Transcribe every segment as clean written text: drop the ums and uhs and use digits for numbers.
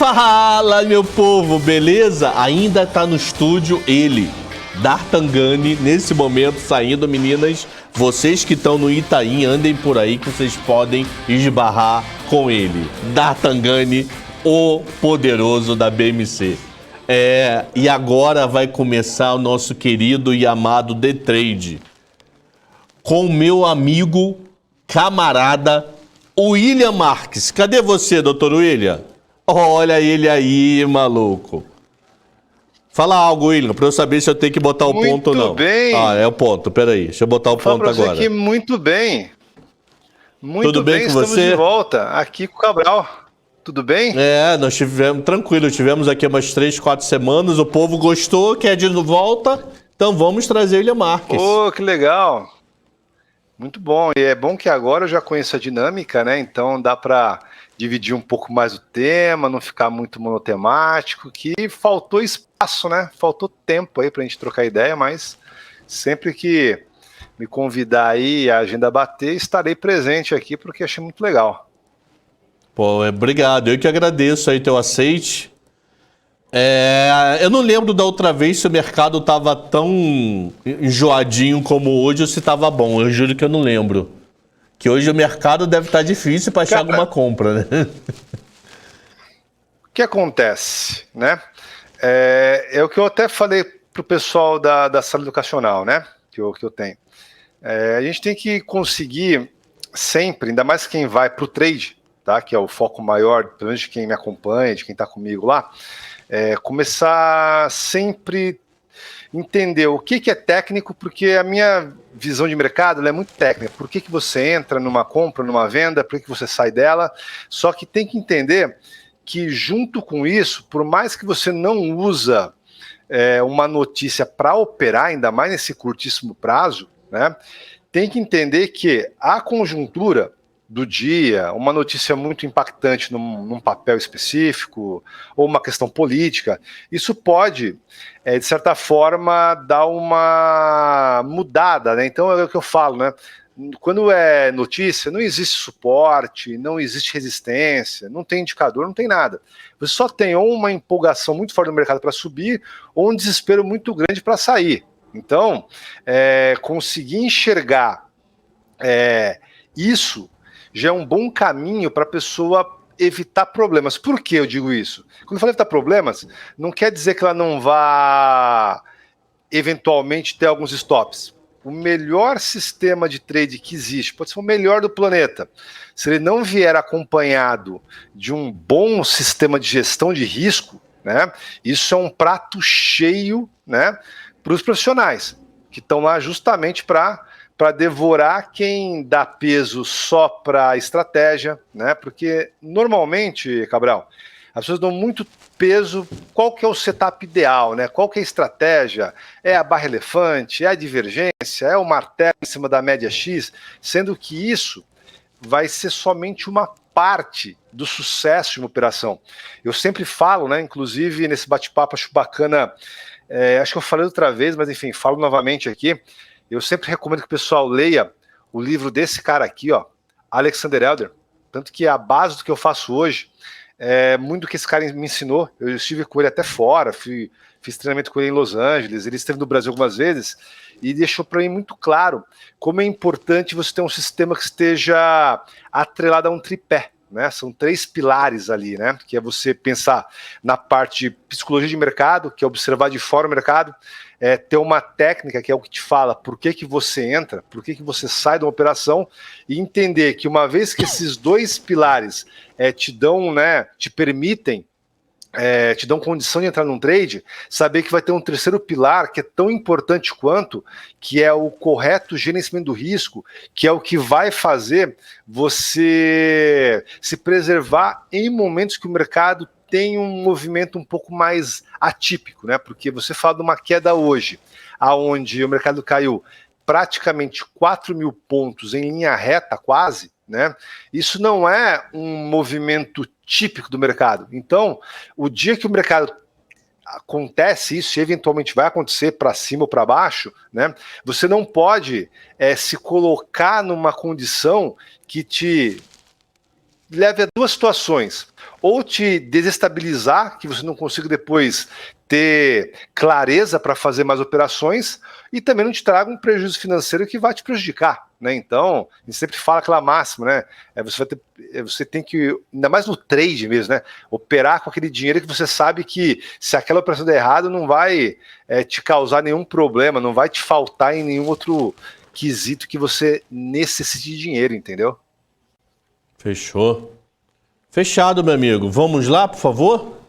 Fala, meu povo, beleza? Ainda tá no estúdio ele, D'Artagnan, nesse momento saindo, meninas. Vocês que estão no Itaim, andem por aí que vocês podem esbarrar com ele. D'Artagnan, o poderoso da BMC. E agora vai começar o nosso querido e amado The Trade com o meu amigo, camarada, William Marques. Cadê você, doutor William? Olha ele aí, maluco. Fala algo, William, pra eu saber se eu tenho que botar o ponto ou não. Muito bem. É o ponto, peraí. Deixa eu botar o ponto agora. Aqui, muito bem. Tudo bem com estamos você? De volta, aqui com o Cabral. Tudo bem? Nós tivemos, tranquilo, tivemos aqui umas 3, 4 semanas, o povo gostou, quer de volta, então vamos trazer o William Marques. Que legal. Muito bom, e é bom que agora eu já conheço a dinâmica, né? Então dá pra dividir um pouco mais o tema, não ficar muito monotemático, que faltou espaço, né? Faltou tempo aí pra gente trocar ideia, mas sempre que me convidar aí e a agenda bater, estarei presente aqui, porque achei muito legal. Obrigado, eu que agradeço aí teu aceite. Eu não lembro da outra vez se o mercado tava tão enjoadinho como hoje ou se tava bom, eu juro que eu não lembro. Que hoje o mercado deve estar difícil para achar alguma compra, né? O que acontece, né? É o que eu até falei pro pessoal da sala educacional, né? Que eu tenho. A gente tem que conseguir sempre, ainda mais quem vai pro trade, tá? Que é o foco maior, pelo menos de quem me acompanha, de quem está comigo lá, começar sempre entender o que é técnico, porque a minha visão de mercado é muito técnica. Por que você entra numa compra, numa venda, por que você sai dela? Só que tem que entender que junto com isso, por mais que você não usa uma notícia para operar, ainda mais nesse curtíssimo prazo, né? Tem que entender que a conjuntura do dia, uma notícia muito impactante num papel específico, ou uma questão política, isso pode, de certa forma, dar uma mudada, né? Então é o que eu falo, né? Quando é notícia, não existe suporte, não existe resistência, não tem indicador, não tem nada. Você só tem ou uma empolgação muito forte no mercado para subir, ou um desespero muito grande para sair. Então, conseguir enxergar isso já é um bom caminho para a pessoa evitar problemas. Por que eu digo isso? Quando eu falo evitar problemas, não quer dizer que ela não vá eventualmente ter alguns stops. O melhor sistema de trade que existe, pode ser o melhor do planeta, se ele não vier acompanhado de um bom sistema de gestão de risco, né, isso é um prato cheio, né, para os profissionais, que estão lá justamente para devorar quem dá peso só para estratégia, né? Porque normalmente, Cabral, as pessoas dão muito peso. Qual que é o setup ideal, né? Qual que é a estratégia? É a barra elefante? É a divergência? É o martelo em cima da média X? Sendo que isso vai ser somente uma parte do sucesso de uma operação. Eu sempre falo, né? Inclusive nesse bate-papo, acho bacana. Acho que eu falei outra vez, mas enfim, falo novamente aqui. Eu sempre recomendo que o pessoal leia o livro desse cara aqui, ó, Alexander Elder. Tanto que a base do que eu faço hoje é muito do que esse cara me ensinou. Eu estive com ele até fora, fiz treinamento com ele em Los Angeles, ele esteve no Brasil algumas vezes e deixou para mim muito claro como é importante você ter um sistema que esteja atrelado a um tripé. Né? São 3 pilares ali, né? Que é você pensar na parte de psicologia de mercado, que é observar de fora o mercado, ter uma técnica que é o que te fala por que você entra, por que você sai de uma operação, e entender que uma vez que esses 2 pilares te dão, né, te permitem, te dão condição de entrar num trade, saber que vai ter um terceiro pilar que é tão importante quanto, que é o correto gerenciamento do risco, que é o que vai fazer você se preservar em momentos que o mercado tem um movimento um pouco mais atípico, né? Porque você fala de uma queda hoje, aonde o mercado caiu praticamente 4.000 pontos em linha reta quase, né? Isso não é um movimento típico do mercado. Então, o dia que o mercado acontece isso, e eventualmente vai acontecer para cima ou para baixo, né? Você não pode se colocar numa condição que te leve a duas situações. Ou te desestabilizar, que você não consiga depois ter clareza para fazer mais operações, e também não te traga um prejuízo financeiro que vai te prejudicar, né? Então, a gente sempre fala aquela máxima, né? Você tem que, ainda mais no trade mesmo, né? Operar com aquele dinheiro que você sabe que se aquela operação der errado, não vai te causar nenhum problema, não vai te faltar em nenhum outro quesito que você necessite de dinheiro, entendeu? Fechou. Fechado, meu amigo. Vamos lá, por favor?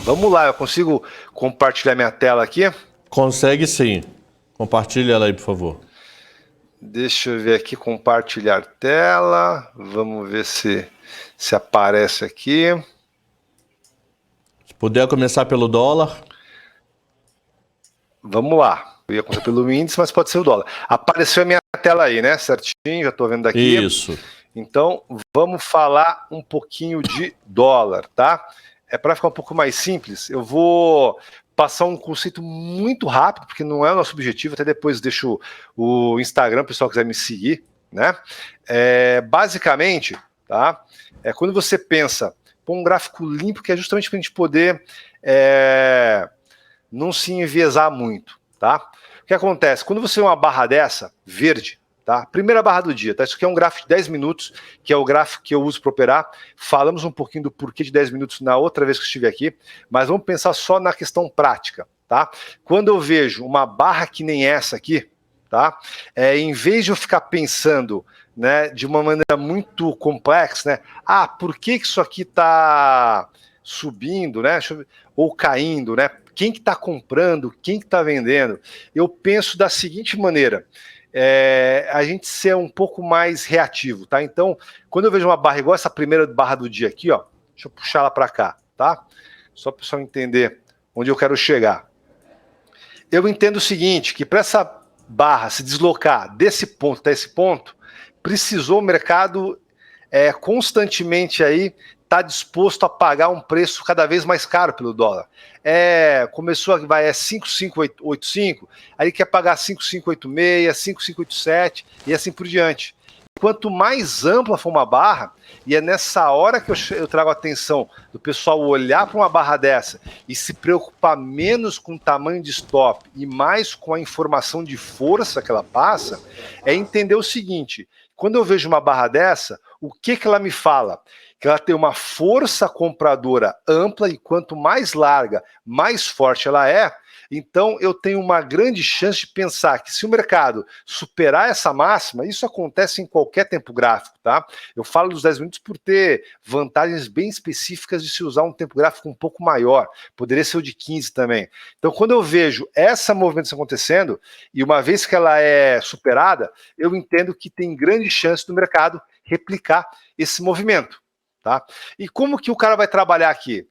Vamos lá, eu consigo compartilhar minha tela aqui? Consegue sim. Compartilha ela aí, por favor. Deixa eu ver aqui, compartilhar tela. Vamos ver se aparece aqui. Se puder começar pelo dólar. Vamos lá. Eu ia começar pelo índice, mas pode ser o dólar. Apareceu a minha tela aí, né? Certinho, já estou vendo aqui. Isso. Então, vamos falar um pouquinho de dólar, tá? Para ficar um pouco mais simples, eu vou passar um conceito muito rápido, porque não é o nosso objetivo, até depois deixo o Instagram, o pessoal quiser me seguir, né? Basicamente, tá? Quando você pensa, põe um gráfico limpo, que é justamente para a gente poder não se enviesar muito, tá? O que acontece? Quando você vê uma barra dessa, verde, tá? Primeira barra do dia, tá? Isso aqui é um gráfico de 10 minutos, que é o gráfico que eu uso para operar. Falamos um pouquinho do porquê de 10 minutos na outra vez que estive aqui, mas vamos pensar só na questão prática, tá? Quando eu vejo uma barra que nem essa aqui, tá? Em vez de eu ficar pensando, né, de uma maneira muito complexa, né? Ah, por que isso aqui tá subindo, né? Ou caindo, né? Quem que está comprando, quem que está vendendo? Eu penso da seguinte maneira, a gente ser um pouco mais reativo, tá? Então, quando eu vejo uma barra igual essa primeira barra do dia aqui, ó, deixa eu puxar ela para cá, tá? Só para o pessoal entender onde eu quero chegar. Eu entendo o seguinte, que para essa barra se deslocar desse ponto até esse ponto, precisou o mercado constantemente aí está disposto a pagar um preço cada vez mais caro pelo dólar. Começou a vai 5,585, aí quer pagar 5,586, 5,587 e assim por diante. Quanto mais ampla for uma barra, e é nessa hora que eu trago a atenção do pessoal olhar para uma barra dessa e se preocupar menos com o tamanho de stop e mais com a informação de força que ela passa, é entender o seguinte: quando eu vejo uma barra dessa, o que ela me fala? Que ela tem uma força compradora ampla e quanto mais larga, mais forte ela é. Então eu tenho uma grande chance de pensar que se o mercado superar essa máxima, isso acontece em qualquer tempo gráfico, tá? Eu falo dos 10 minutos por ter vantagens bem específicas de se usar um tempo gráfico um pouco maior, poderia ser o de 15 também. Então quando eu vejo essa movimentação acontecendo, e uma vez que ela é superada, eu entendo que tem grande chance do mercado replicar esse movimento. Tá? E como que o cara vai trabalhar aqui?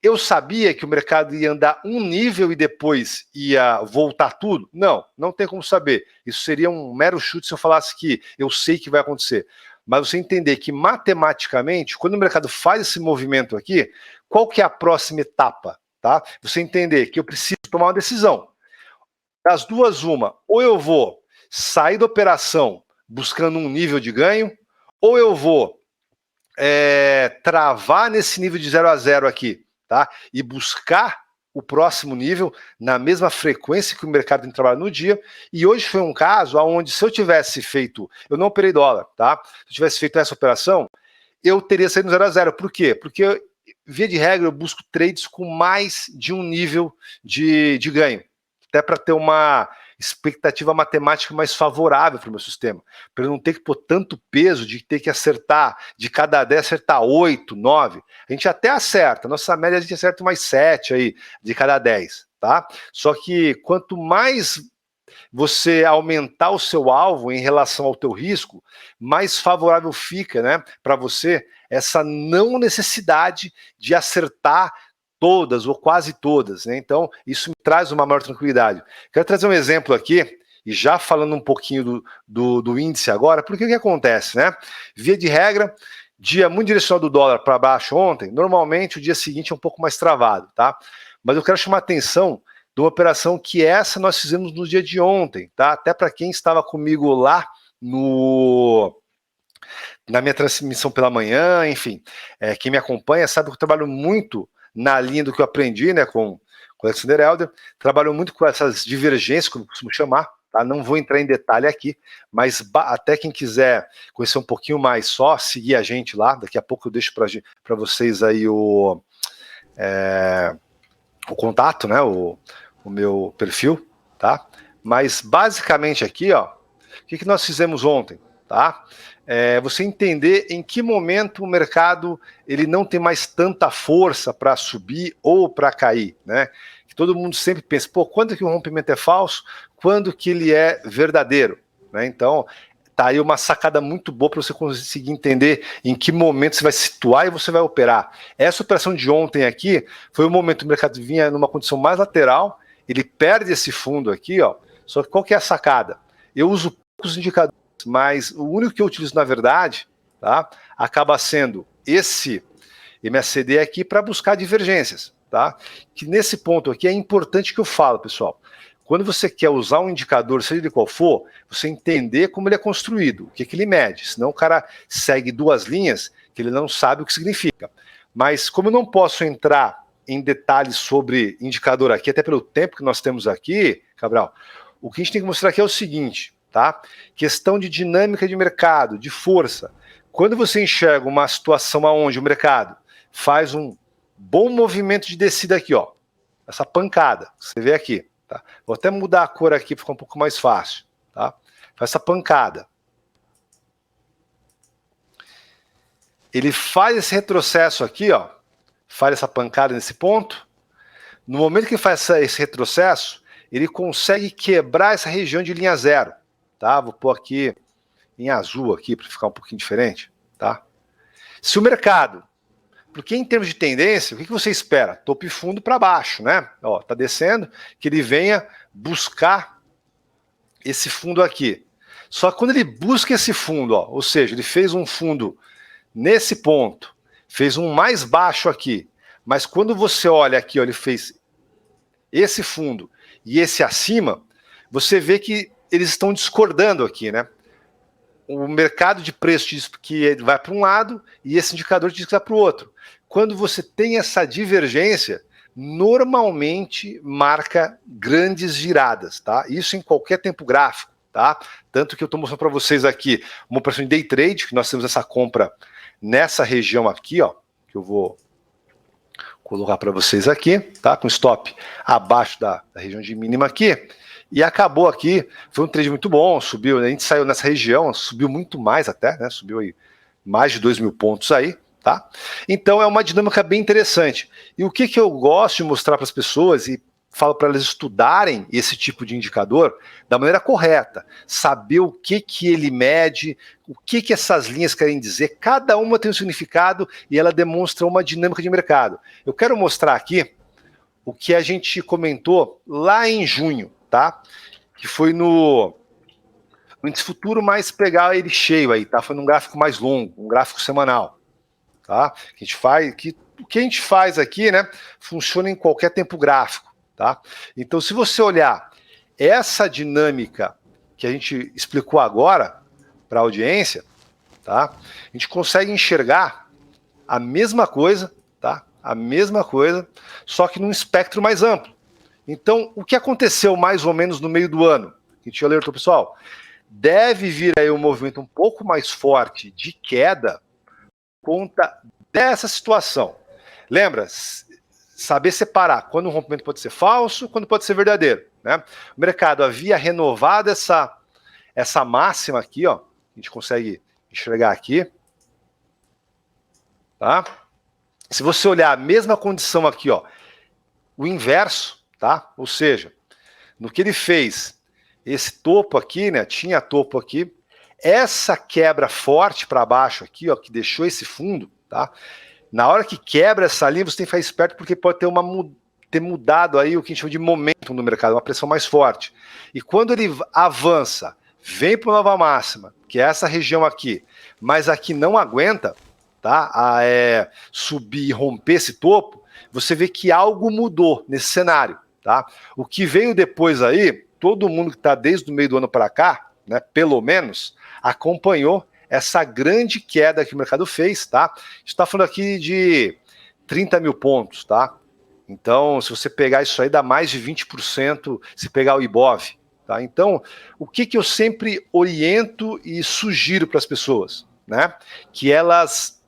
Eu sabia que o mercado ia andar um nível e depois ia voltar tudo? Não, não tem como saber. Isso seria um mero chute se eu falasse que eu sei que vai acontecer. Mas você entender que matematicamente, quando o mercado faz esse movimento aqui, qual que é a próxima etapa? Tá? Você entender que eu preciso tomar uma decisão. Das duas, uma, ou eu vou sair da operação buscando um nível de ganho, ou eu vou travar nesse nível de 0 a 0 aqui, tá? E buscar o próximo nível na mesma frequência que o mercado tem trabalhado no dia. E hoje foi um caso onde, se eu tivesse feito, eu não operei dólar, tá? Se eu tivesse feito essa operação, eu teria saído no 0 a 0. Por quê? Porque, via de regra, eu busco trades com mais de um nível de ganho, até para ter uma expectativa matemática mais favorável para o meu sistema, para eu não ter que pôr tanto peso de ter que acertar, de cada 10 acertar 8, 9. A gente até acerta, nossa média a gente acerta mais 7 aí, de cada 10, tá? Só que quanto mais você aumentar o seu alvo em relação ao teu risco, mais favorável fica, né, para você essa não necessidade de acertar todas ou quase todas, né? Então isso me traz uma maior tranquilidade. Quero trazer um exemplo aqui, e já falando um pouquinho do índice agora, porque o que acontece, né? Via de regra, dia muito direcionado do dólar para baixo ontem, normalmente o dia seguinte é um pouco mais travado, tá? Mas eu quero chamar a atenção de uma operação que essa nós fizemos no dia de ontem, tá? Até para quem estava comigo lá na minha transmissão pela manhã, enfim. Quem me acompanha sabe que eu trabalho muito na linha do que eu aprendi, né, com o Alexander Elder, trabalho muito com essas divergências, como eu costumo chamar, tá? Não vou entrar em detalhe aqui, mas até quem quiser conhecer um pouquinho mais, só seguir a gente lá, daqui a pouco eu deixo para vocês aí o contato, né, o meu perfil, tá? Mas basicamente aqui, ó, o que nós fizemos ontem, tá? Você entender em que momento o mercado ele não tem mais tanta força para subir ou para cair, né? Que todo mundo sempre pensa, pô, quando que o rompimento é falso, quando que ele é verdadeiro, né? Então, tá aí uma sacada muito boa para você conseguir entender em que momento você vai se situar e você vai operar. Essa operação de ontem aqui foi o momento que o mercado vinha numa condição mais lateral, ele perde esse fundo aqui, ó. Só que qual que é a sacada? Eu uso poucos indicadores, mas o único que eu utilizo, na verdade, tá, acaba sendo esse MACD aqui para buscar divergências, tá? Que nesse ponto aqui é importante que eu falo, pessoal. Quando você quer usar um indicador, seja ele qual for, você entender como ele é construído, o que ele mede. Senão o cara segue duas linhas que ele não sabe o que significa. Mas como eu não posso entrar em detalhes sobre indicador aqui, até pelo tempo que nós temos aqui, Cabral, o que a gente tem que mostrar aqui é o seguinte, tá? Questão de dinâmica de mercado, de força. Quando você enxerga uma situação onde o mercado faz um bom movimento de descida aqui, ó, essa pancada, você vê aqui, tá? Vou até mudar a cor aqui para ficar um pouco mais fácil, tá? Faz essa pancada. Ele faz esse retrocesso aqui, ó, faz essa pancada nesse ponto. No momento que faz esse retrocesso, ele consegue quebrar essa região de linha zero, tá? Vou pôr aqui em azul aqui para ficar um pouquinho diferente, tá? Se o mercado, porque em termos de tendência, o que você espera? Topo e fundo para baixo, né? Ó, tá descendo, que ele venha buscar esse fundo aqui. Só que quando ele busca esse fundo, ó, ou seja, ele fez um fundo nesse ponto, fez um mais baixo aqui, mas quando você olha aqui, ó, ele fez esse fundo e esse acima, você vê que eles estão discordando aqui, né? O mercado de preço diz que ele vai para um lado e esse indicador diz que vai para o outro. Quando você tem essa divergência, normalmente marca grandes viradas, tá? Isso em qualquer tempo gráfico, tá? Tanto que eu estou mostrando para vocês aqui uma operação de day trade, que nós temos essa compra nessa região aqui, ó, que eu vou colocar para vocês aqui, tá? Com stop abaixo da região de mínima aqui. E acabou aqui, foi um trade muito bom, subiu, a gente saiu nessa região, subiu muito mais até, né? Subiu aí mais de 2.000 pontos aí, tá? Então é uma dinâmica bem interessante. E o que eu gosto de mostrar para as pessoas e falo para elas estudarem esse tipo de indicador da maneira correta, saber o que ele mede, o que essas linhas querem dizer, cada uma tem um significado e ela demonstra uma dinâmica de mercado. Eu quero mostrar aqui o que a gente comentou lá em junho, tá? Que foi no índice futuro, mas pegar ele cheio aí, tá? Foi num gráfico mais longo, um gráfico semanal, tá? Que a gente faz, o que a gente faz aqui, né? Funciona em qualquer tempo gráfico, tá? Então, se você olhar essa dinâmica que a gente explicou agora para a audiência, tá? A gente consegue enxergar a mesma coisa, tá? A mesma coisa, só que num espectro mais amplo. Então, o que aconteceu mais ou menos no meio do ano? A gente alertou, pessoal, deve vir aí um movimento um pouco mais forte de queda por conta dessa situação. Lembra? Saber separar quando um rompimento pode ser falso, quando pode ser verdadeiro, né? O mercado havia renovado essa máxima aqui, ó, a gente consegue enxergar aqui, tá? Se você olhar a mesma condição aqui, ó, o inverso, tá? Ou seja, no que ele fez, esse topo aqui, né? Tinha topo aqui, essa quebra forte para baixo aqui, ó, que deixou esse fundo, tá? Na hora que quebra essa linha, você tem que ficar esperto porque pode ter mudado aí o que a gente chama de momentum no mercado, uma pressão mais forte. E quando ele avança, vem para uma nova máxima, que é essa região aqui, mas aqui não aguenta, tá? Subir e romper esse topo, você vê que algo mudou nesse cenário, tá? O que veio depois aí, todo mundo que está desde o meio do ano para cá, né, pelo menos, acompanhou essa grande queda que o mercado fez, tá? A gente está falando aqui de 30 mil pontos, tá? Então, se você pegar isso aí, dá mais de 20% se pegar o Ibov, tá? Então, o que eu sempre oriento e sugiro para as pessoas, né? Que elas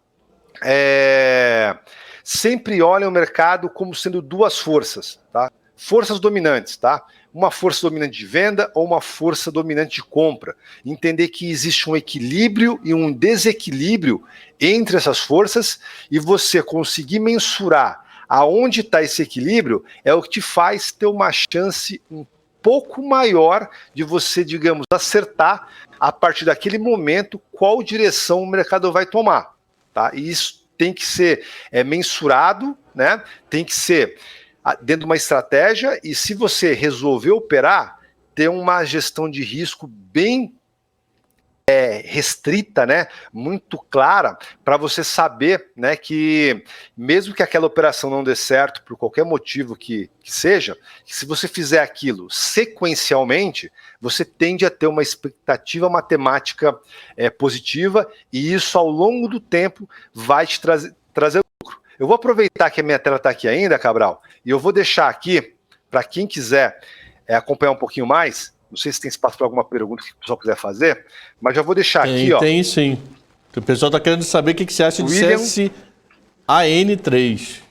sempre olhem o mercado como sendo duas forças, tá? Forças dominantes, tá? Uma força dominante de venda ou uma força dominante de compra. Entender que existe um equilíbrio e um desequilíbrio entre essas forças e você conseguir mensurar aonde está esse equilíbrio é o que te faz ter uma chance um pouco maior de você, digamos, acertar a partir daquele momento qual direção o mercado vai tomar, tá? E isso tem que ser mensurado, né? Tem que ser dentro de uma estratégia e se você resolver operar, ter uma gestão de risco bem restrita, né, muito clara, para você saber, né, que mesmo que aquela operação não dê certo por qualquer motivo que seja, se você fizer aquilo sequencialmente, você tende a ter uma expectativa matemática positiva e isso ao longo do tempo vai te trazer lucro. Eu vou aproveitar que a minha tela está aqui ainda, Cabral, e eu vou deixar aqui para quem quiser acompanhar um pouquinho mais. Não sei se tem espaço para alguma pergunta que o pessoal quiser fazer, mas já vou deixar aqui, ó. Tem sim. O pessoal está querendo saber o que você acha de CSAN3.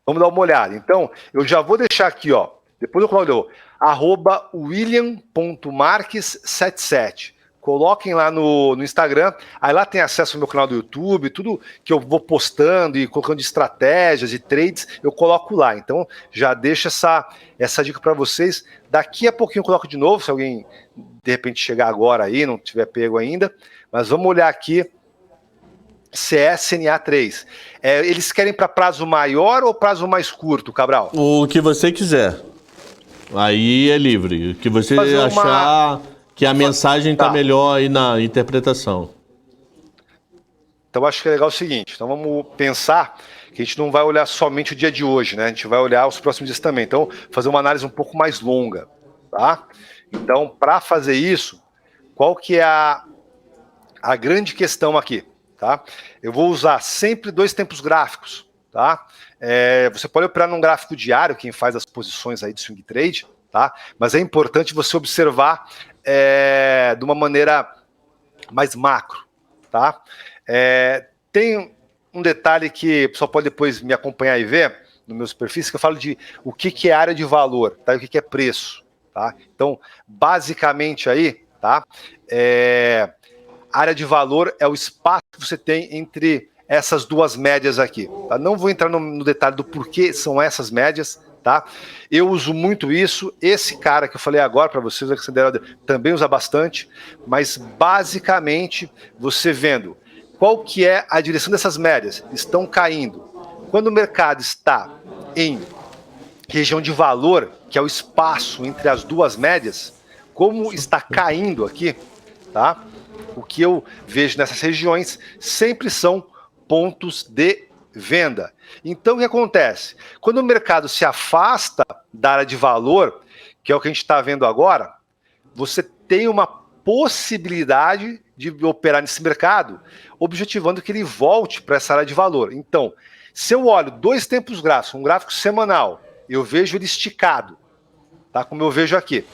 Vamos dar uma olhada. Então, eu já vou deixar aqui, ó. Depois eu coloco @william.marques77. Coloquem lá no Instagram, aí lá tem acesso ao meu canal do YouTube, tudo que eu vou postando e colocando de estratégias e trades, eu coloco lá. Então, já deixo essa dica para vocês. Daqui a pouquinho eu coloco de novo, se alguém de repente chegar agora aí, não tiver pego ainda. Mas vamos olhar aqui, CSNA3. Eles querem para prazo maior ou prazo mais curto, Cabral? O que você quiser. Aí é livre. O que você achar... que a mensagem está melhor aí na interpretação. Então, acho que é legal o seguinte. Então, vamos pensar que a gente não vai olhar somente o dia de hoje, né? A gente vai olhar os próximos dias também. Então, fazer uma análise um pouco mais longa, tá? Então, para fazer isso, qual que é a grande questão aqui, tá? Eu vou usar sempre 2 tempos gráficos, tá? Você pode operar num gráfico diário, quem faz as posições aí de swing trade, tá? Mas é importante você observar de uma maneira mais macro, tá? Tem um detalhe que o pessoal pode depois me acompanhar e ver nos meus perfis, que eu falo de o que é área de valor, tá? E o que é preço, tá? Então, basicamente aí, tá? Área de valor é o espaço que você tem entre essas duas médias aqui, tá? Não vou entrar no detalhe do porquê são essas médias, tá? Eu uso muito isso. Esse cara que eu falei agora para vocês, o Alexander, também usa bastante, mas basicamente você vendo qual que é a direção dessas médias, estão caindo. Quando o mercado está em região de valor, que é o espaço entre as duas médias, como está caindo aqui, tá? O que eu vejo nessas regiões sempre são pontos de venda. Então, o que acontece? Quando o mercado se afasta da área de valor, que é o que a gente está vendo agora, você tem uma possibilidade de operar nesse mercado, objetivando que ele volte para essa área de valor. Então, se eu olho 2 tempos gráficos, um gráfico semanal, eu vejo ele esticado, tá? Como eu vejo aqui,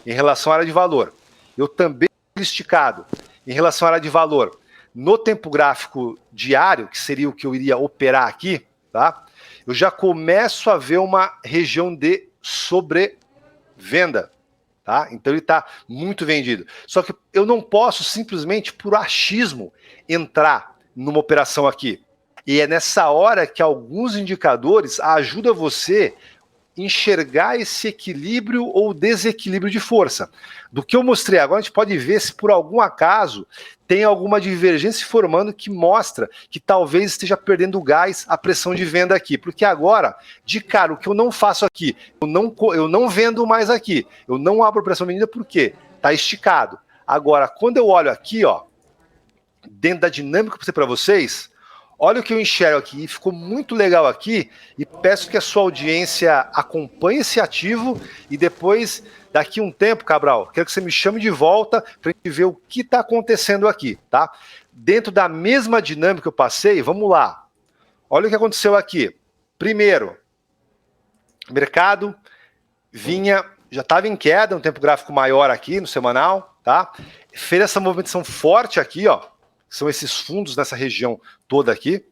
em relação à área de valor. Eu também vejo ele esticado em relação à área de valor. No tempo gráfico diário, que seria o que eu iria operar aqui, tá? Eu já começo a ver uma região de sobrevenda, tá? Então ele está muito vendido. Só que eu não posso simplesmente por achismo entrar numa operação aqui. E é nessa hora que alguns indicadores ajudam você enxergar esse equilíbrio ou desequilíbrio de força. Do que eu mostrei agora, a gente pode ver se por algum acaso tem alguma divergência formando que mostra que talvez esteja perdendo gás a pressão de venda aqui. Porque agora, de cara, o que eu não faço aqui, eu não vendo mais aqui, eu não abro pressão vendida porque está esticado. Agora, quando eu olho aqui, ó, dentro da dinâmica que eu passei para vocês, olha o que eu enxergo aqui, e ficou muito legal aqui, e peço que a sua audiência acompanhe esse ativo, e depois, daqui um tempo, Cabral, quero que você me chame de volta para a gente ver o que está acontecendo aqui, tá? Dentro da mesma dinâmica que eu passei, vamos lá. Olha o que aconteceu aqui. Primeiro, o mercado já estava em queda, um tempo gráfico maior aqui no semanal, tá? Fez essa movimentação forte aqui, ó. São esses fundos nessa região toda aqui,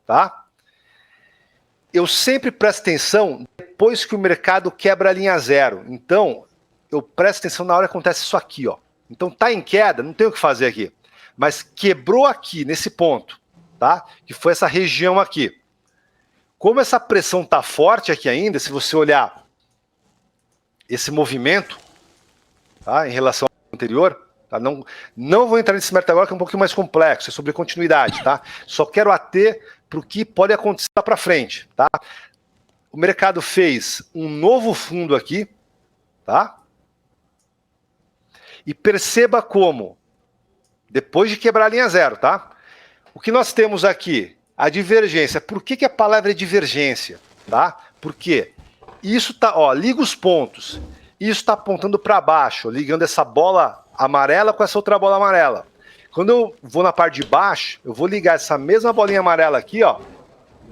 tá? Eu sempre presto atenção depois que o mercado quebra a linha zero. Então, eu presto atenção na hora que acontece isso aqui, ó. Então, tá em queda, não tem o que fazer aqui. Mas quebrou aqui, nesse ponto, tá? Que foi essa região aqui. Como essa pressão tá forte aqui ainda, se você olhar esse movimento, tá? Em relação ao anterior, tá? Não vou entrar nesse mérito agora, que é um pouquinho mais complexo, é sobre continuidade, tá? Só quero ater para o que pode acontecer lá para frente, tá? O mercado fez um novo fundo aqui, tá? E perceba como, depois de quebrar a linha zero, tá? O que nós temos aqui? A divergência. Por que a palavra é divergência? Tá? Porque isso tá, ó, liga os pontos. Isso está apontando para baixo, ó, ligando essa bola amarela com essa outra bola amarela. Quando eu vou na parte de baixo, eu vou ligar essa mesma bolinha amarela aqui, ó,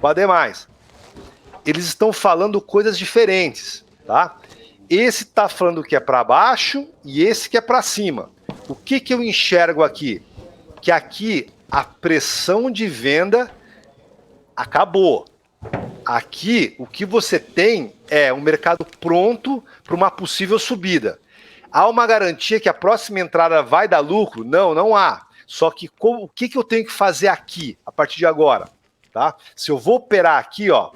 com a demais. Eles estão falando coisas diferentes, tá? Esse está falando que é para baixo e esse que é para cima. O que eu enxergo aqui? Que aqui a pressão de venda acabou. Aqui, o que você tem é um mercado pronto para uma possível subida. Há uma garantia que a próxima entrada vai dar lucro? Não, não há. Só que o que eu tenho que fazer aqui, a partir de agora? Tá? Se eu vou operar aqui, ó,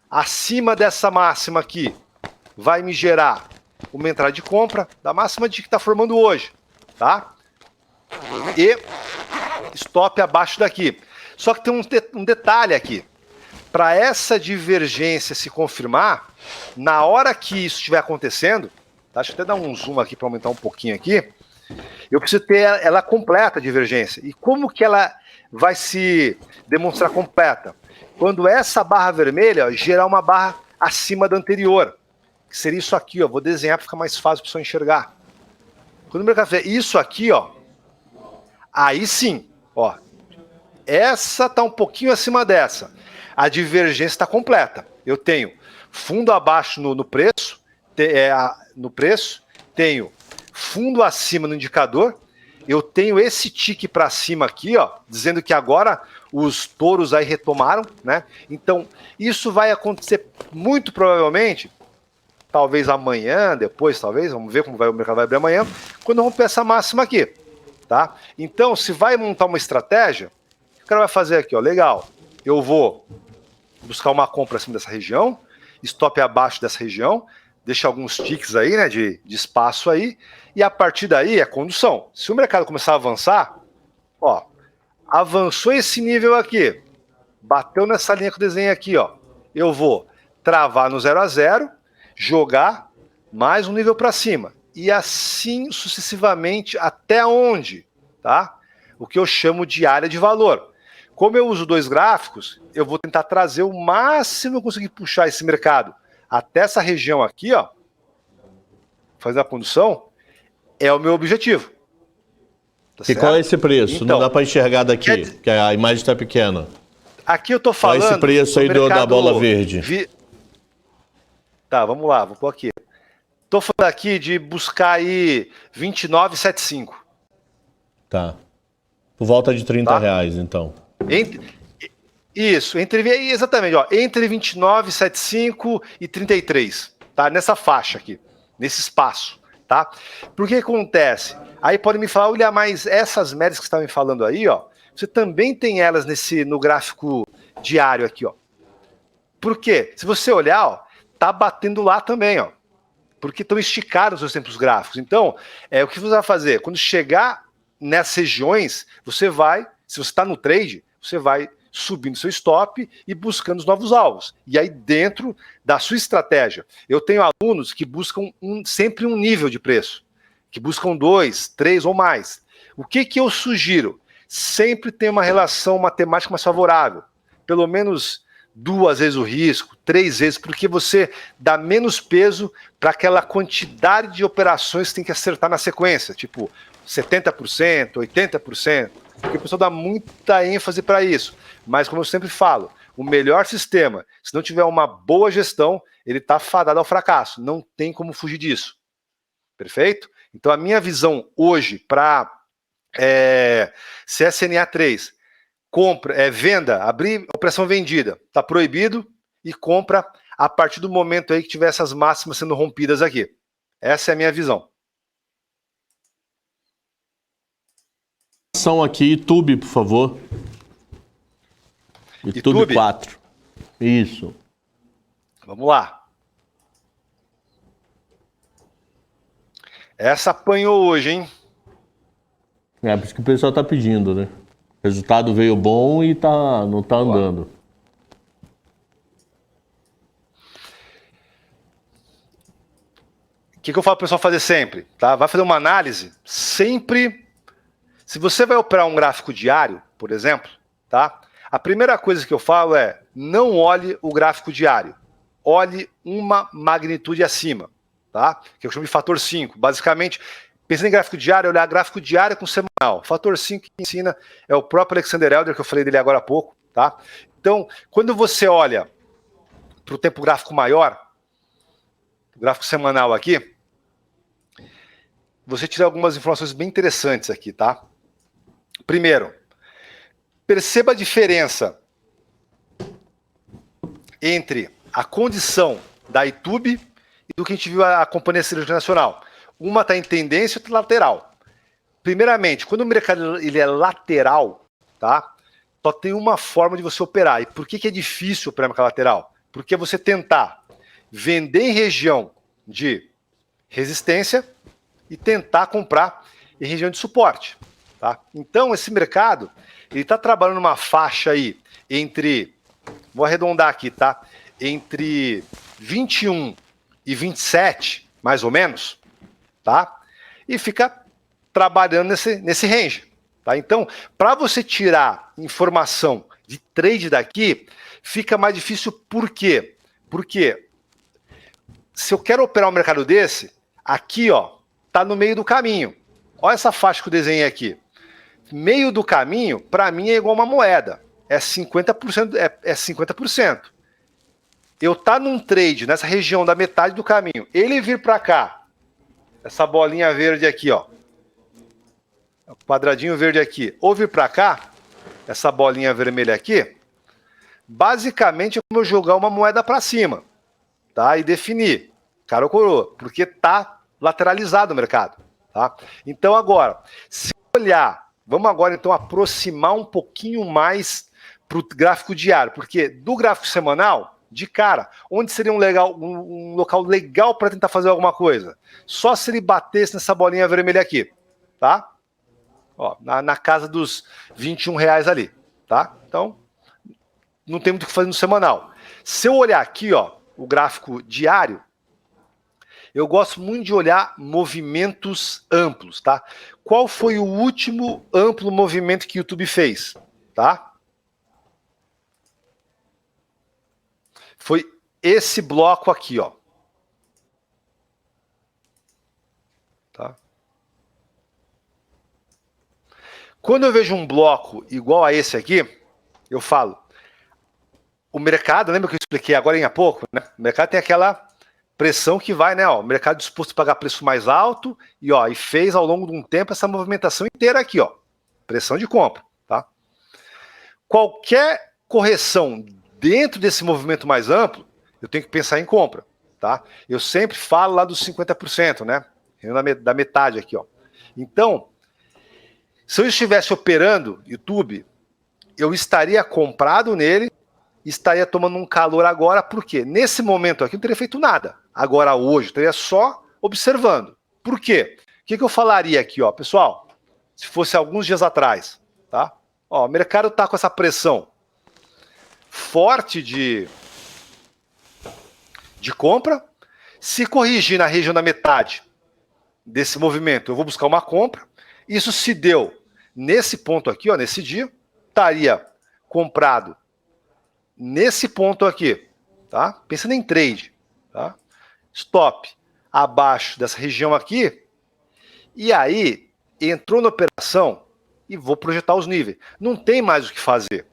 acima dessa máxima aqui, vai me gerar uma entrada de compra da máxima de que está formando hoje. Tá? E stop abaixo daqui. Só que tem um detalhe aqui. Para essa divergência se confirmar, na hora que isso estiver acontecendo, tá? Deixa eu até dar um zoom aqui para aumentar um pouquinho aqui, eu preciso ter ela completa, a divergência. E como que ela vai se demonstrar completa? Quando essa barra vermelha, ó, gerar uma barra acima da anterior, que seria isso aqui, ó. Vou desenhar para ficar mais fácil para o senhor enxergar. Quando o mercado fizer isso aqui, ó, aí sim, ó, essa está um pouquinho acima dessa. A divergência está completa. Eu tenho fundo abaixo no preço, tenho fundo acima no indicador, eu tenho esse tique para cima aqui, ó, dizendo que agora os touros aí retomaram, né? Então, isso vai acontecer muito provavelmente, talvez amanhã, depois, talvez, vamos ver como o mercado vai abrir amanhã, quando romper essa máxima aqui, tá? Então, se vai montar uma estratégia, o que o cara vai fazer aqui, ó, legal, eu vou buscar uma compra acima dessa região, stop abaixo dessa região, deixa alguns ticks aí, né, de espaço aí, e a partir daí é condução. Se o mercado começar a avançar, ó, avançou esse nível aqui, bateu nessa linha que eu desenhei aqui, ó, eu vou travar no 0 a 0, jogar mais um nível para cima, e assim sucessivamente até onde, tá? O que eu chamo de área de valor. Como eu uso dois gráficos, eu vou tentar trazer o máximo que eu conseguir puxar esse mercado até essa região aqui, ó, fazer a condução, é o meu objetivo. Tá e certo? qual é esse preço? Então, não dá para enxergar daqui, porque a imagem está pequena. Aqui eu tô falando... Qual é esse preço aí da bola verde? Tá, vamos lá, vou pôr aqui. Tô falando aqui de buscar aí 29,75. Tá. Por volta de 30 reais, então. Exatamente, ó, entre 29,75 e 33, tá? Nessa faixa aqui, nesse espaço, tá? Por que acontece? Aí pode me falar, olha, mas essas médias que você estava me falando aí, ó, você também tem elas no gráfico diário aqui, ó. Por quê? Se você olhar, ó, tá batendo lá também, ó, porque estão esticados os tempos gráficos. Então, o que você vai fazer? Quando chegar nessas regiões, você vai, se você está no trade, você vai subindo seu stop e buscando os novos alvos. E aí dentro da sua estratégia, eu tenho alunos que buscam sempre um nível de preço, que buscam 2, 3 ou mais. O que eu sugiro? Sempre tem uma relação matemática mais favorável. pelo menos 2 vezes o risco, 3 vezes, porque você dá menos peso para aquela quantidade de operações que tem que acertar na sequência, tipo 70%, 80%, porque o pessoal dá muita ênfase para isso. Mas, como eu sempre falo, o melhor sistema, se não tiver uma boa gestão, ele está fadado ao fracasso. Não tem como fugir disso. Perfeito? Então, a minha visão hoje para CSNA 3, compra, venda, abrir operação vendida, está proibido, e compra a partir do momento aí que tiver essas máximas sendo rompidas aqui. Essa é a minha visão. Aqui, YouTube, por favor. YouTube 4. Isso. Vamos lá. Essa apanhou hoje, hein? É, por isso que o pessoal tá pedindo, né? O resultado veio bom e não tá andando. O que eu falo pro pessoal fazer sempre? Tá? Vai fazer uma análise sempre. Se você vai operar um gráfico diário, por exemplo, tá? A primeira coisa que eu falo é: não olhe o gráfico diário. Olhe uma magnitude acima, tá? Que eu chamo de fator 5. Basicamente, pensando em gráfico diário, olhar gráfico diário com semanal. Fator 5 que ensina é o próprio Alexander Elder, que eu falei dele agora há pouco, tá? Então, quando você olha para o tempo gráfico maior, gráfico semanal aqui, você tira algumas informações bem interessantes aqui, tá? Primeiro, perceba a diferença entre a condição da YouTube e do que a gente viu a Companhia Cirúrgica Nacional. Uma está em tendência e outra lateral. Primeiramente, quando o mercado ele é lateral, tá? Só tem uma forma de você operar. E por que é difícil operar no mercado lateral? Porque é você tentar vender em região de resistência e tentar comprar em região de suporte. Tá? Então, esse mercado ele está trabalhando numa faixa aí entre, vou arredondar aqui, tá? Entre 21 e 27, mais ou menos, tá? E fica trabalhando nesse range. Tá? Então, para você tirar informação de trade daqui, fica mais difícil. Por quê? Porque se eu quero operar um mercado desse, aqui, ó, tá no meio do caminho. Olha essa faixa que eu desenhei aqui. Meio do caminho, para mim, é igual uma moeda. É 50%. É 50%. Eu tá num trade nessa região da metade do caminho. Ele vir para cá, essa bolinha verde aqui, ó, quadradinho verde aqui, ou vir para cá, essa bolinha vermelha aqui, basicamente é como eu jogar uma moeda para cima, tá? E definir, cara ou coroa, porque tá lateralizado o mercado, tá? Então agora, se olhar, vamos agora então aproximar um pouquinho mais para o gráfico diário, porque do gráfico semanal, de cara, onde seria um local legal para tentar fazer alguma coisa? Só se ele batesse nessa bolinha vermelha aqui, tá? Ó, na casa dos R$21 ali, tá? Então, não tem muito o que fazer no semanal. Se eu olhar aqui, ó, o gráfico diário, eu gosto muito de olhar movimentos amplos, tá? Qual foi o último amplo movimento que o YouTube fez, tá? Foi esse bloco aqui, ó. Tá? Quando eu vejo um bloco igual a esse aqui, eu falo, o mercado, lembra que eu expliquei agora há pouco, né? O mercado tem aquela pressão que vai, né? Ó, o mercado disposto a pagar preço mais alto e fez ao longo de um tempo essa movimentação inteira aqui, ó. Pressão de compra, tá? Qualquer correção dentro desse movimento mais amplo, eu tenho que pensar em compra, tá? Eu sempre falo lá dos 50%, né? Da metade aqui, ó. Então, se eu estivesse operando YouTube, eu estaria comprado nele, estaria tomando um calor agora, por quê? Nesse momento aqui eu não teria feito nada. Agora, hoje, eu estaria só observando. Por quê? O que eu falaria aqui, ó, pessoal? Se fosse alguns dias atrás, tá? Ó, o mercado tá com essa pressão forte de compra. Se corrigir na região da metade desse movimento, eu vou buscar uma compra. Isso se deu nesse ponto aqui, ó, nesse dia, estaria comprado nesse ponto aqui, tá? Pensando em trade, tá? Stop abaixo dessa região aqui, e aí entrou na operação e vou projetar os níveis. Não tem mais o que fazer.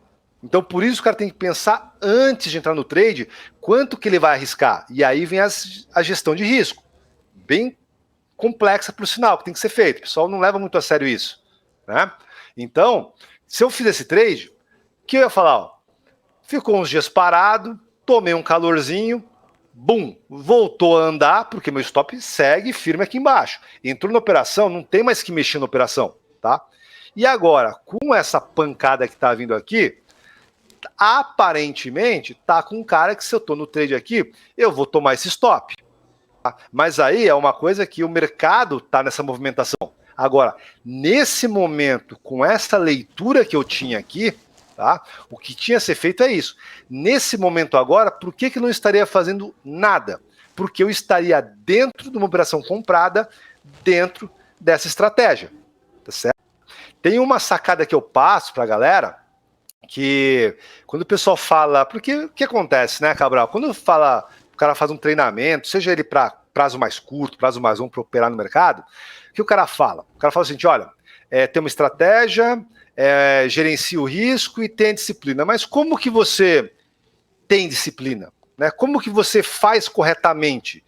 Então, por isso o cara tem que pensar antes de entrar no trade, quanto que ele vai arriscar. E aí vem a gestão de risco. Bem complexa, por sinal, que tem que ser feito. O pessoal não leva muito a sério isso, né? Então, se eu fizer esse trade, o que eu ia falar? Ó, ficou uns dias parado, tomei um calorzinho, bum, voltou a andar, porque meu stop segue firme aqui embaixo. Entrou na operação, não tem mais que mexer na operação, tá? E agora, com essa pancada que tá vindo aqui, aparentemente, tá com um cara que se eu tô no trade aqui, eu vou tomar esse stop. Tá? Mas aí é uma coisa que o mercado tá nessa movimentação. Agora, nesse momento, com essa leitura que eu tinha aqui, tá? O que tinha a ser feito é isso. Nesse momento agora, por que não estaria fazendo nada? Porque eu estaria dentro de uma operação comprada, dentro dessa estratégia. Tá certo? Tem uma sacada que eu passo para a galera, que quando o pessoal fala... Porque o que acontece, né, Cabral? Quando fala, o cara faz um treinamento, seja ele para prazo mais curto, prazo mais longo para operar no mercado, o que o cara fala? O cara fala assim, olha, tem uma estratégia, gerencia o risco e tem disciplina. Mas como que você tem disciplina? Né? Como que você faz corretamente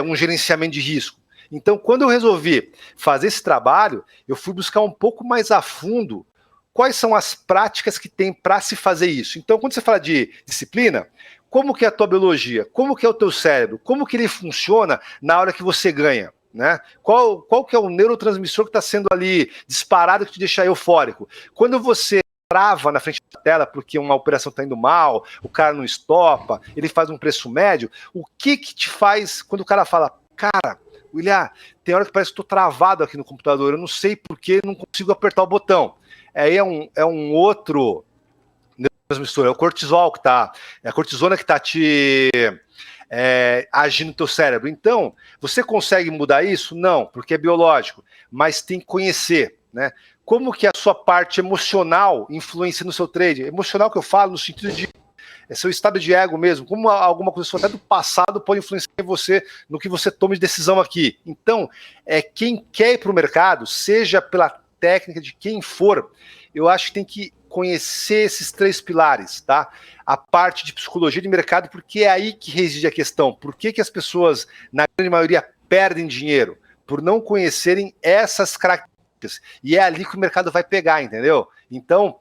um gerenciamento de risco? Então, quando eu resolvi fazer esse trabalho, eu fui buscar um pouco mais a fundo quais são as práticas que tem para se fazer isso. Então, quando você fala de disciplina, como que é a tua biologia? Como que é o teu cérebro? Como que ele funciona na hora que você ganha? Né? Qual que é o neurotransmissor que está sendo ali disparado que te deixa eufórico? Quando você trava na frente da tela porque uma operação está indo mal, o cara não estopa, ele faz um preço médio, o que te faz quando o cara fala, cara, William, tem hora que parece que estou travado aqui no computador, eu não sei porque não consigo apertar o botão. Aí é um outro neurotransmissor, é o cortisol que está, é a cortisona que está te agindo no teu cérebro. Então, você consegue mudar isso? Não, porque é biológico, mas tem que conhecer, né? Como que a sua parte emocional influencia no seu trade? Emocional que eu falo no sentido de seu estado de ego mesmo, como alguma coisa até do passado pode influenciar em você, no que você toma de decisão aqui. Então, quem quer ir para o mercado, seja pela técnica de quem for, eu acho que tem que conhecer esses 3 pilares, tá? A parte de psicologia de mercado, porque é aí que reside a questão. Por que as pessoas, na grande maioria, perdem dinheiro? Por não conhecerem essas características. E é ali que o mercado vai pegar, entendeu? Então,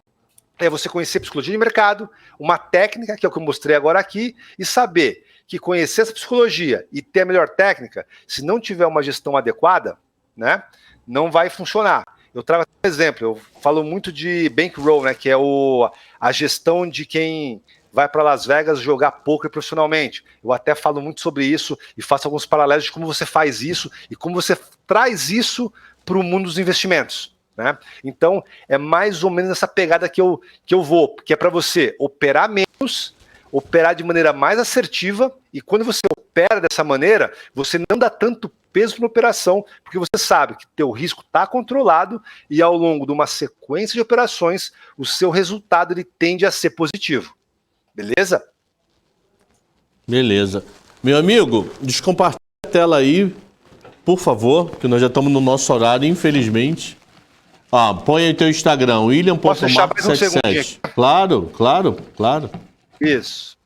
é você conhecer psicologia de mercado, uma técnica, que é o que eu mostrei agora aqui, e saber que conhecer essa psicologia e ter a melhor técnica, se não tiver uma gestão adequada, né, não vai funcionar. Eu trago um exemplo, eu falo muito de bankroll, né, que é a gestão de quem vai para Las Vegas jogar poker profissionalmente. Eu até falo muito sobre isso e faço alguns paralelos de como você faz isso e como você traz isso para o mundo dos investimentos. Né? Então, é mais ou menos essa pegada que eu vou, que é para você operar menos, operar de maneira mais assertiva, e quando você opera dessa maneira, você não dá tanto peso na operação, porque você sabe que teu risco está controlado e ao longo de uma sequência de operações, o seu resultado ele tende a ser positivo. Beleza? Beleza. Meu amigo, descompartilha a tela aí, por favor, que nós já estamos no nosso horário, infelizmente. Põe aí teu Instagram, William.Marques77. Claro. Isso.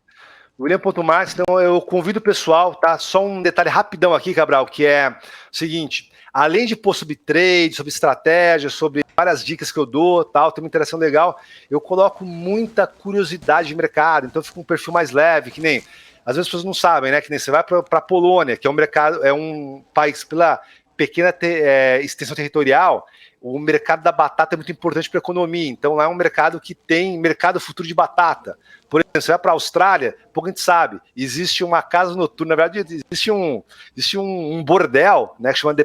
William.Marques, então eu convido o pessoal, tá? Só um detalhe rapidão aqui, Cabral, que é o seguinte, além de pôr sobre trade, sobre estratégia, sobre várias dicas que eu dou, tal, tem uma interação legal, eu coloco muita curiosidade de mercado, então fica um perfil mais leve, que nem, às vezes as pessoas não sabem, né, que nem você vai para a Polônia, que é um mercado, é um país pela pequena extensão territorial, o mercado da batata é muito importante para a economia, então lá é um mercado que tem mercado futuro de batata. Por exemplo, você vai para a Austrália, pouco a gente sabe, existe uma casa noturna, na verdade existe um bordel, né, que chama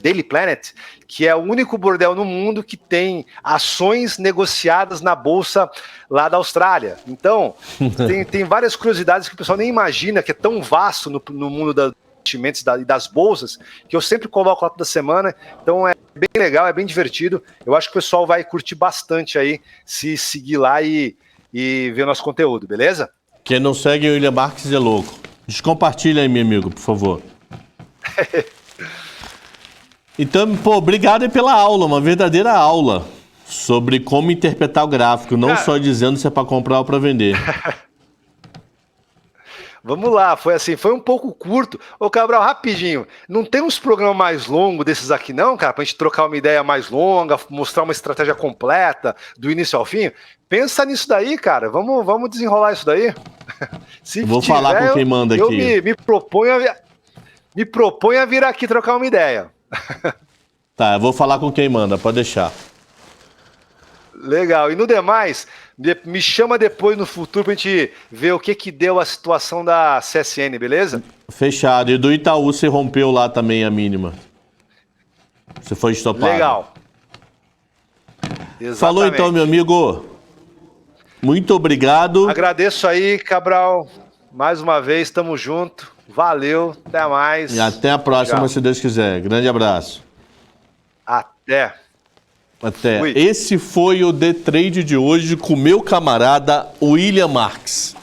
Daily Planet, que é o único bordel no mundo que tem ações negociadas na bolsa lá da Austrália. Então, tem várias curiosidades que o pessoal nem imagina, que é tão vasto no mundo da investimentos e das bolsas, que eu sempre coloco lá toda semana, então é bem legal, é bem divertido, eu acho que o pessoal vai curtir bastante aí, se seguir lá e e ver nosso conteúdo, beleza? Quem não segue o William Marques é louco. Descompartilha aí, meu amigo, por favor. Então, pô, obrigado aí pela aula, uma verdadeira aula sobre como interpretar o gráfico, não só dizendo se é para comprar ou para vender. Vamos lá, foi um pouco curto. Ô, Cabral, rapidinho, não tem uns programas mais longos desses aqui não, cara, pra gente trocar uma ideia mais longa, mostrar uma estratégia completa, do início ao fim? Pensa nisso daí, cara, vamos desenrolar isso daí. Se Vou tiver, falar com quem manda eu aqui. me proponho a vir aqui trocar uma ideia. Tá, eu vou falar com quem manda, pode deixar. Legal. E no demais, me chama depois no futuro pra gente ver o que deu a situação da CSN, beleza? Fechado. E do Itaú você rompeu lá também a mínima. Você foi estopado. Legal. Falou então, meu amigo. Muito obrigado. Agradeço aí, Cabral. Mais uma vez, tamo junto. Valeu, até mais. E até a próxima, Tchau. se Deus quiser. Grande abraço. Até. Até. Fui. Esse foi o The Trade de hoje com meu camarada William Marques.